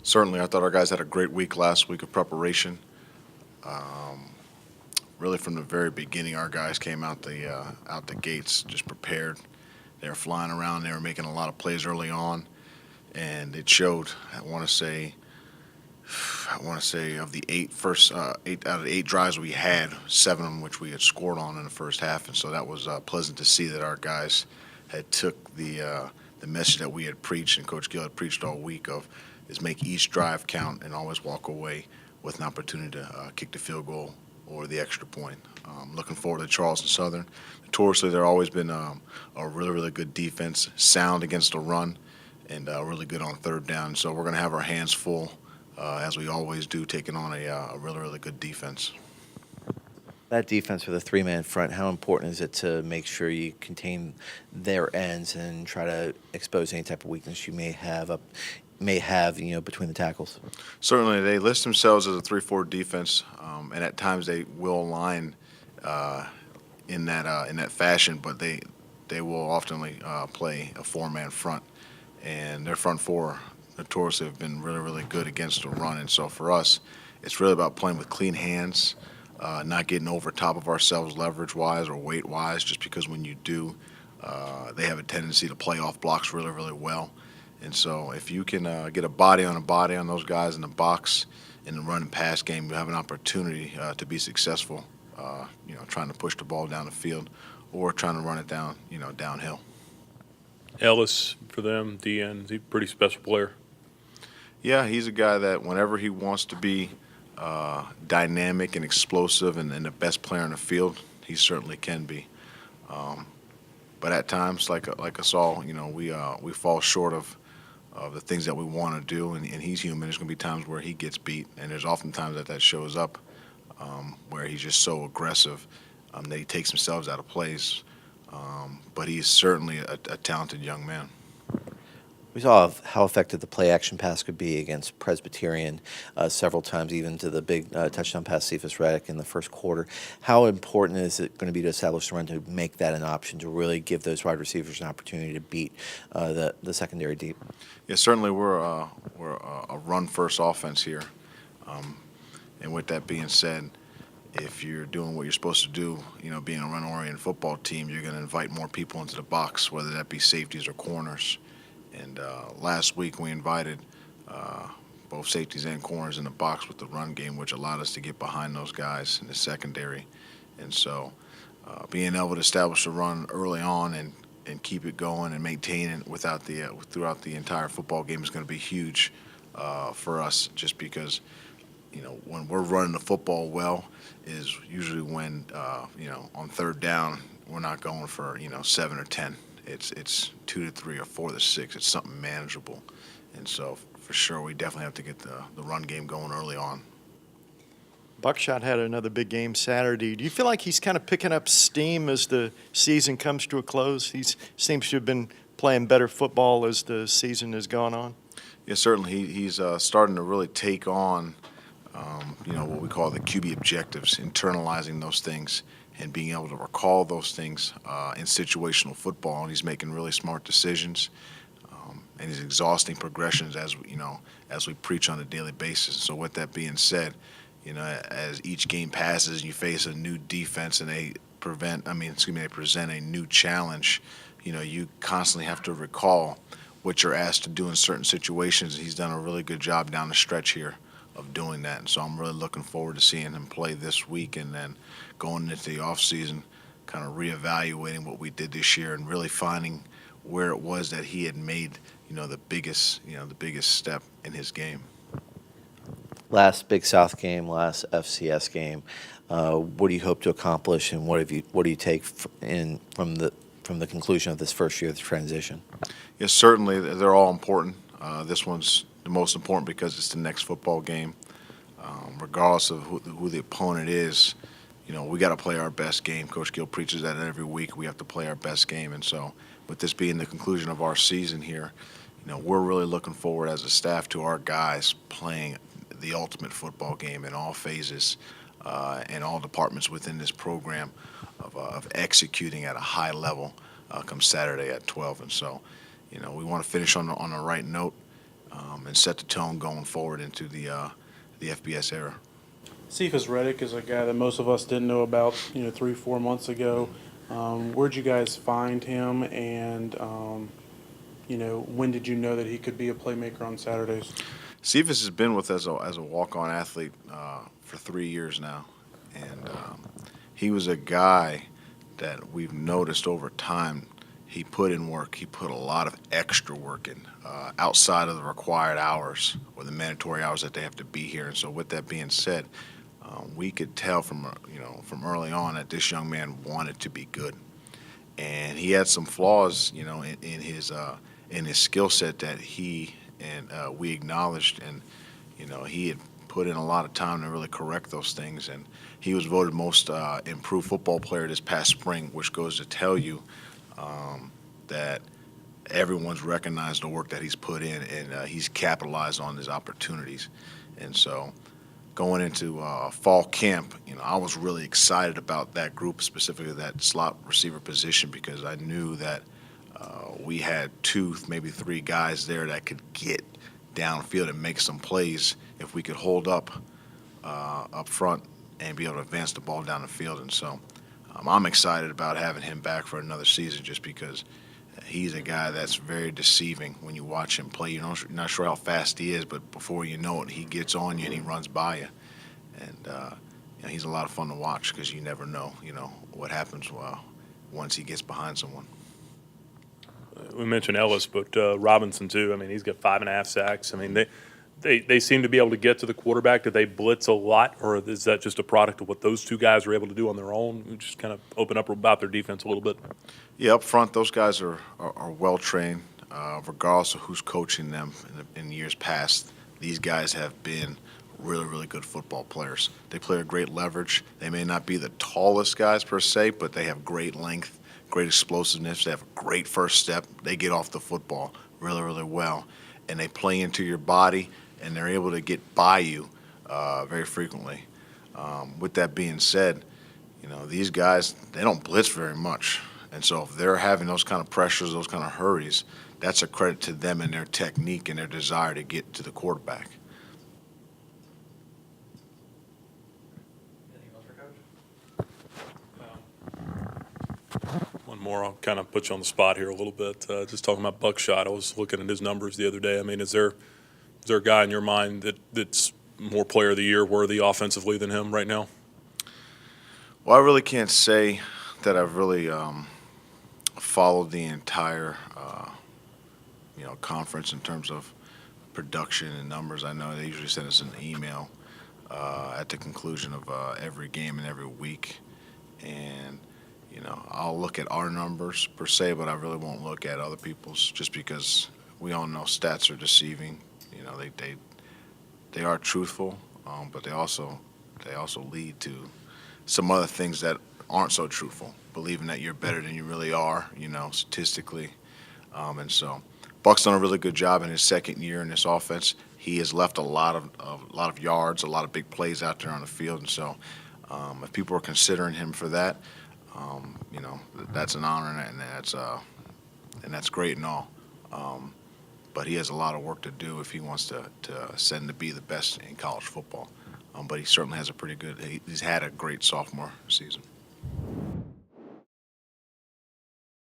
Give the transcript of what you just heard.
Certainly, I thought our guys had a great week last week of preparation. Um, Really, from the very beginning, our guys came out the gates just prepared. They were flying around. They were making a lot of plays early on, and it showed. I want to say of the eight out of the 8 drives we had, 7 of them which we had scored on in the first half, and so that was pleasant to see that our guys had took the message that we had preached and Coach Gill had preached all week of is make each drive count and always walk away with an opportunity to kick the field goal or the extra point. Looking forward to Charleston Southern. Notoriously, they've always been a really, really good defense, sound against the run, and really good on third down. So we're going to have our hands full, as we always do, taking on a really, really good defense. That defense with a three-man front, how important is it to make sure you contain their ends and try to expose any type of weakness you may have between the tackles? Certainly, they list themselves as a 3-4 defense, and at times they will align uh, in that fashion, but they will often play a 4-man front, and their front four notoriously have been really, really good against the run. And so for us, it's really about playing with clean hands, not getting over top of ourselves leverage-wise or weight-wise, just because when you do, they have a tendency to play off blocks really, really well. And so if you can get a body on those guys in the box in the run and pass game, you have an opportunity to be successful, trying to push the ball down the field or trying to run it downhill. Ellis for them, DN, he's a pretty special player. Yeah, he's a guy that whenever he wants to be dynamic and explosive and the best player on the field, he certainly can be. Um, but at times, like us all, we fall short of the things that we want to do, and he's human. There's going to be times where he gets beat, and there's often times that shows up where he's just so aggressive that he takes himself out of plays. But he's certainly a talented young man. We saw how effective the play-action pass could be against Presbyterian several times, even to the big touchdown pass Cephas Redick in the first quarter. How important is it going to be to establish the run to make that an option, to really give those wide receivers an opportunity to beat the secondary deep? Yeah, certainly we're a run-first offense here. And with that being said, if you're doing what you're supposed to do, being a run-oriented football team, you're going to invite more people into the box, whether that be safeties or corners. And last week we invited both safeties and corners in the box with the run game, which allowed us to get behind those guys in the secondary. And so being able to establish a run early on and keep it going and maintain it throughout the entire football game is going to be huge for us, just because when we're running the football well is usually when on third down we're not going for 7 or 10. It's 2 to 3 or 4 to 6. It's something manageable, and so for sure we definitely have to get the run game going early on. Buckshot had another big game Saturday. Do you feel like he's kind of picking up steam as the season comes to a close? He seems to have been playing better football as the season has gone on. Yeah, certainly he's starting to really take on what we call the QB objectives, internalizing those things and being able to recall those things in situational football. And he's making really smart decisions, and he's exhausting progressions as we preach on a daily basis. So with that being said, as each game passes, you face a new defense, and they present a new challenge. You constantly have to recall what you're asked to do in certain situations. He's done a really good job down the stretch here of doing that, and so I'm really looking forward to seeing him play this week, and then going into the off season, kind of reevaluating what we did this year and really finding where it was that he had made the biggest step in his game. Last Big South game, last FCS game. What do you hope to accomplish, and what do you take from the conclusion of this first year of the transition? Yes, certainly they're all important. This one's the most important because it's the next football game. Regardless of who the opponent is, we got to play our best game. Coach Gill preaches that every week. We have to play our best game, and so with this being the conclusion of our season here, we're really looking forward as a staff to our guys playing the ultimate football game in all phases and all departments within this program of executing at a high level come Saturday at 12. And so, we want to finish on the right note. and set the tone going forward into the FBS era. Cephas Redick is a guy that most of us didn't know about, 3-4 months ago. Where'd you guys find him, and when did you know that he could be a playmaker on Saturdays? Cephas has been with us as a walk-on athlete for 3 years now, and he was a guy that we've noticed over time. He put in work. He put a lot of extra work in outside of the required hours or the mandatory hours that they have to be here. And so, with that being said, we could tell from early on that this young man wanted to be good, and he had some flaws, in his skill set that we acknowledged, and he had put in a lot of time to really correct those things, and he was voted most improved football player this past spring, which goes to tell you that everyone's recognized the work that he's put in, and he's capitalized on his opportunities. And so going into fall camp, I was really excited about that group, specifically that slot receiver position, because I knew that we had 2, maybe 3 guys there that could get downfield and make some plays if we could hold up front and be able to advance the ball down the field. And so I'm excited about having him back for another season, just because he's a guy that's very deceiving when you watch him play. You're not sure how fast he is, but before you know it, he gets on you and he runs by you. And he's a lot of fun to watch, because you never know, what happens once he gets behind someone. We mentioned Ellis, but Robinson too. I mean, he's got 5.5 sacks. I mean, they seem to be able to get to the quarterback. Do they blitz a lot, or is that just a product of what those 2 guys are able to do on their own? Just kind of open up about their defense a little bit. Yeah, up front, those guys are well trained, regardless of who's coaching them. In years past, these guys have been really, really good football players. They play a great leverage. They may not be the tallest guys per se, but they have great length, great explosiveness. They have a great first step. They get off the football really, really well, and they play into your body, and they're able to get by you very frequently. With that being said, these guys, they don't blitz very much. And so if they're having those kind of pressures, those kind of hurries, that's a credit to them and their technique and their desire to get to the quarterback. One more, I'll kind of put you on the spot here a little bit. Just talking about Buckshot, I was looking at his numbers the other day. I mean, is there a guy in your mind that's more player of the year worthy offensively than him right now? Well, I really can't say that I've really followed the entire conference in terms of production and numbers. I know they usually send us an email at the conclusion of every game and every week, and I'll look at our numbers per se, but I really won't look at other people's, just because we all know stats are deceiving. They are truthful, but they also lead to some other things that aren't so truthful, believing that you're better than you really are, statistically. And so Buck's done a really good job in his second year in this offense. He has left a lot of yards, a lot of big plays out there on the field. And so if people are considering him for that, that's an honor, and that's great and all. But he has a lot of work to do if he wants to ascend to be the best in college football. But he certainly has he's had a great sophomore season.